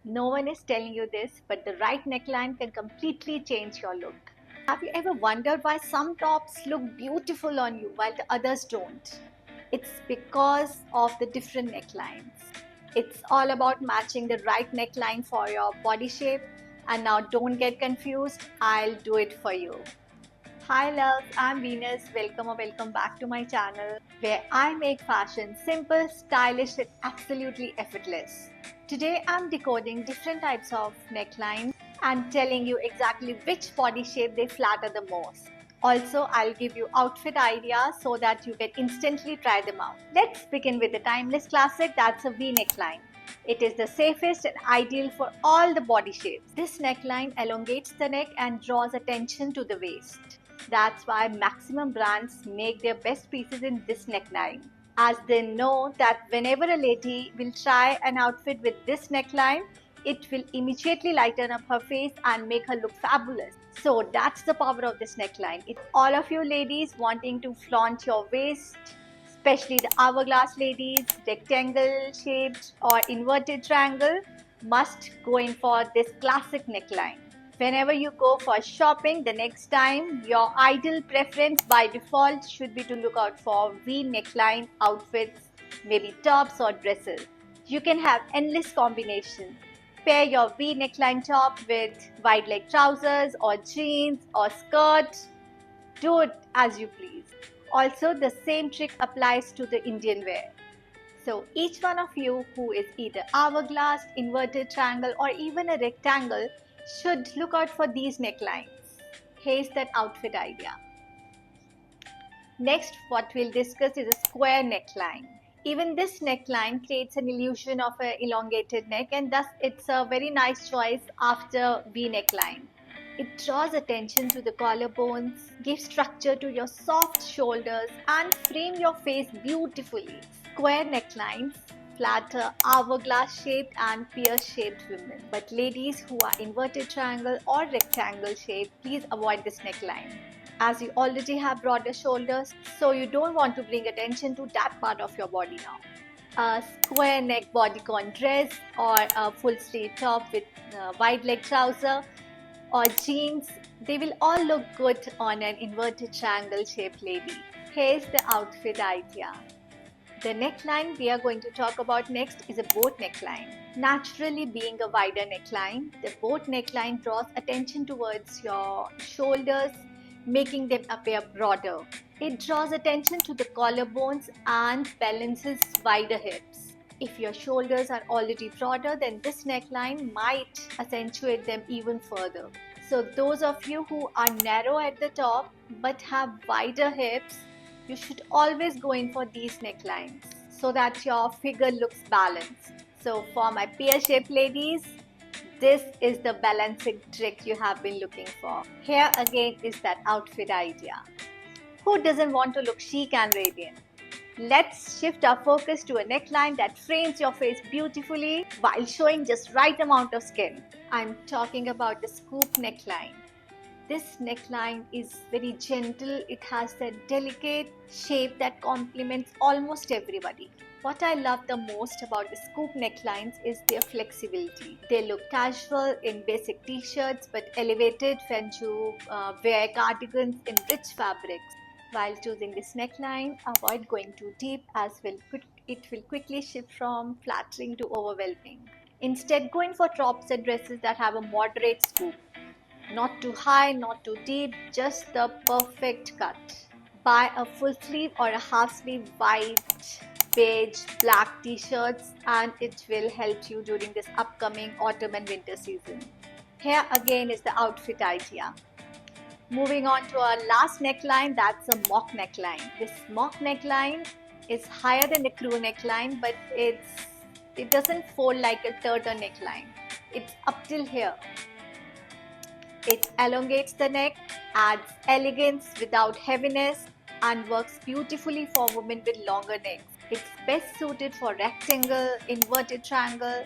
No one is telling you this, but the right neckline can completely change your look. Have you ever wondered why some tops look beautiful on you while the others don't? It's because of the different necklines. It's all about matching the right neckline for your body shape. And now don't get confused, I'll do it for you. Hi loves, I'm Venus. Welcome or welcome back to my channel where I make fashion simple, stylish and absolutely effortless. Today I'm decoding different types of necklines and telling you exactly which body shape they flatter the most. Also, I'll give you outfit ideas so that you can instantly try them out. Let's begin with the timeless classic, that's a V neckline. It is the safest and ideal for all the body shapes. This neckline elongates the neck and draws attention to the waist. That's why maximum brands make their best pieces in this neckline, as they know that whenever a lady will try an outfit with this neckline, it will immediately lighten up her face and make her look fabulous. So that's the power of this neckline. It's all of you ladies wanting to flaunt your waist, especially the hourglass ladies, rectangle shaped or inverted triangle, must go in for this classic neckline. Whenever you go for shopping the next time, your ideal preference by default should be to look out for V neckline outfits, maybe tops or dresses. You can have endless combinations. Pair your V neckline top with wide leg trousers or jeans or skirt. Do it as you please. Also, the same trick applies to the Indian wear. So each one of you who is either hourglass, inverted triangle or even a rectangle should look out for these necklines. Here's that outfit idea. Next, what we'll discuss is a square neckline. Even this neckline creates an illusion of an elongated neck, and thus it's a very nice choice after V neckline. It draws attention to the collarbones, gives structure to your soft shoulders and frame your face beautifully. Square necklines flatter hourglass shaped and pear shaped women. But ladies who are inverted triangle or rectangle shaped, please avoid this neckline, as you already have broader shoulders, so you don't want to bring attention to that part of your body now. A square neck bodycon dress or a full sleeve top with wide leg trouser or jeans, they will all look good on an inverted triangle shaped lady. Here's the outfit idea. The neckline we are going to talk about next is a boat neckline. Naturally, being a wider neckline, the boat neckline draws attention towards your shoulders, making them appear broader. It draws attention to the collarbones and balances wider hips. If your shoulders are already broader, then this neckline might accentuate them even further. So those of you who are narrow at the top but have wider hips, you should always go in for these necklines so that your figure looks balanced. So for my pear-shaped ladies, this is the balancing trick you have been looking for. Here again is that outfit idea. Who doesn't want to look chic and radiant? Let's shift our focus to a neckline that frames your face beautifully while showing just right amount of skin. I'm talking about the scoop neckline. This neckline is very gentle. It has that delicate shape that complements almost everybody. What I love the most about the scoop necklines is their flexibility. They look casual in basic t-shirts but elevated when you wear cardigans in rich fabrics. While choosing this neckline, avoid going too deep as it will quickly shift from flattering to overwhelming. Instead, go in for tops and dresses that have a moderate scoop. Not too high, not too deep, just the perfect cut. Buy a full sleeve or a half sleeve white, beige, black t-shirts and it will help you during this upcoming autumn and winter season. Here again is the outfit idea. Moving on to our last neckline, that's a mock neckline. This mock neckline is higher than the crew neckline, but it doesn't fold like a turtle neckline. It's up till here. It elongates the neck, adds elegance without heaviness, and works beautifully for women with longer necks. It's best suited for rectangle, inverted triangle,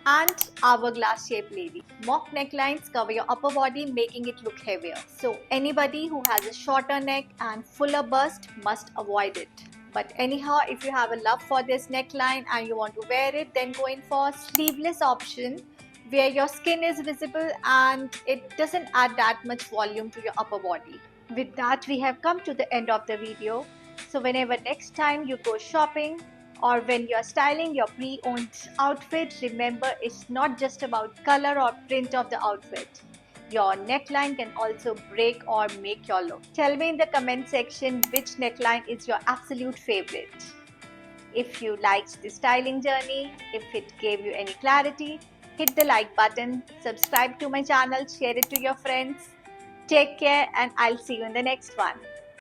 and hourglass shaped lady. Mock necklines cover your upper body, making it look heavier. So anybody who has a shorter neck and fuller bust must avoid it. But anyhow, if you have a love for this neckline and you want to wear it, then go in for sleeveless option where your skin is visible and it doesn't add that much volume to your upper body. With that, we have come to the end of the video. So whenever next time you go shopping or when you're styling your pre-owned outfit, remember it's not just about color or print of the outfit. Your neckline can also break or make your look. Tell me in the comment section which neckline is your absolute favorite. If you liked the styling journey, if it gave you any clarity, hit the like button, subscribe to my channel, share it to your friends. Take care and I'll see you in the next one.